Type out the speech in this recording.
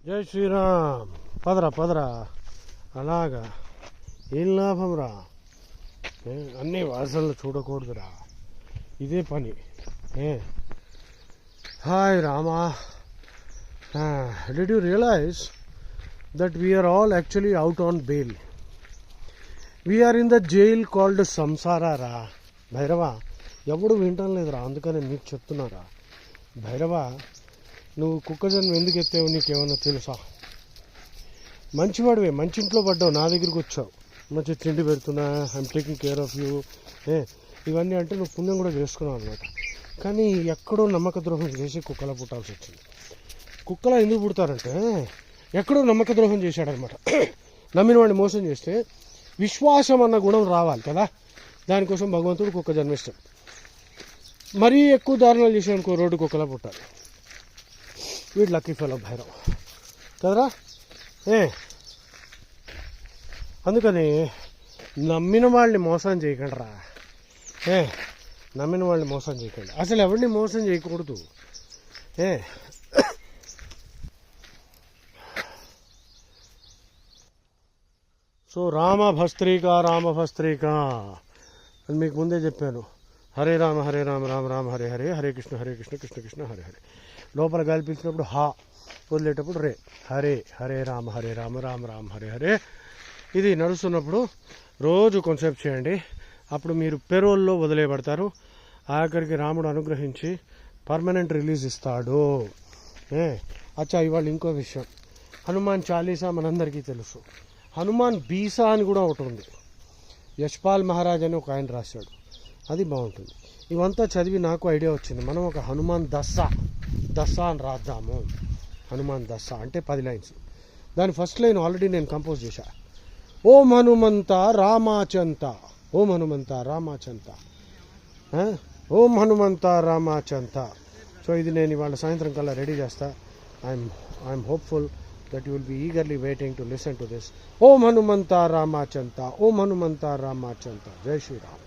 జై శ్రీరామ్. పదరా పదరా, అలాగా ఏం లాభం రా, అన్ని వాసనలు చూడకూడదురా, ఇదే పని. Hi Rama, did you realize that we are all actually out on bail? We are in the jail called samsara రా భైరవా. ఎవడు వింటం లేదురా, అందుకని నీకు చెప్తున్నారా భైరవా. నువ్వు కుక్క జన్మ ఎందుకు ఎత్తావు నీకేమన్నా తెలుసా? మంచివాడివే, మంచి ఇంట్లో పడ్డావు, నా దగ్గరికి వచ్చావు, మంచి తిండి పెడుతున్నా, I'm taking care of you, ఇవన్నీ అంటే నువ్వు పుణ్యం కూడా చేసుకున్నావు అనమాట. కానీ ఎక్కడో నమ్మక ద్రోహం చేసి కుక్కలా పుట్టాల్సి వచ్చింది. కుక్కలా ఎందుకు పుడతారంటే ఎక్కడో నమ్మక ద్రోహం చేశాడనమాట. నమ్మిన వాడిని మోసం చేస్తే విశ్వాసం అన్న గుణం రావాలి కదా, దానికోసం భగవంతుడు కుక్క జన్మిస్తాడు. మరీ ఎక్కువ దారుణాలు చేసామనుకో రోడ్డు కుక్కలా పుట్టాలి. వీడు లక్కీ ఫెలో భైరవ్ కదరా. అందుకని నమ్మిన వాళ్ళని మోసం చేయకండి రా, నమ్మిన వాళ్ళని మోసం చేయకండి, అసలు ఎవరిని మోసం చేయకూడదు. సో రామభస్త్రిక అని మీకు ముందే చెప్పాను. హరే రామ రామ రామ హరే హరే, హరే కృష్ణ కృష్ణ కృష్ణ హరే హరే. లోపల గాలిపించినప్పుడు హా, వదిలేటప్పుడు రే. హరే హరే రామ రామ రామ హరే హరే. ఇది నడుస్తున్నప్పుడు రోజు కొంచెంసేపు చేయండి, అప్పుడు మీరు పెరోల్లో వదిలేయబడతారు. ఆఖరికి రాముడు అనుగ్రహించి పర్మనెంట్ రిలీజ్ ఇస్తాడు. అచ్చా, ఇవాళ ఇంకో విషయం, హనుమాన్ చాలీసా మనందరికీ తెలుసు. హనుమాన్ బీసా అని కూడా ఒకటి ఉంది, యశ్పాల్ మహారాజ్ అని ఒక ఆయన రాశాడు, అది బాగుంటుంది. ఇవంతా చదివి నాకు ఐడియా వచ్చింది, మనం ఒక హనుమాన్ దస్సా అని రాద్దాము. హనుమాన్ దస్సా అంటే 10 లైన్స్. దాని ఫస్ట్ లైన్ ఆల్రెడీ నేను కంపోజ్ చేశా. ఓం హనుమంత రామాచంత, ఓం హనుమంత రామాచంత, ఓం హనుమంత రామాచంత. సో ఇది నేను ఇవాళ సాయంత్రం కల్లా రెడీ చేస్తా. I'm hopeful that you will be eagerly waiting to listen to this. Om Hanumanta Ramachanta, Om Hanumanta Ramachanta. Jai Shri Ram.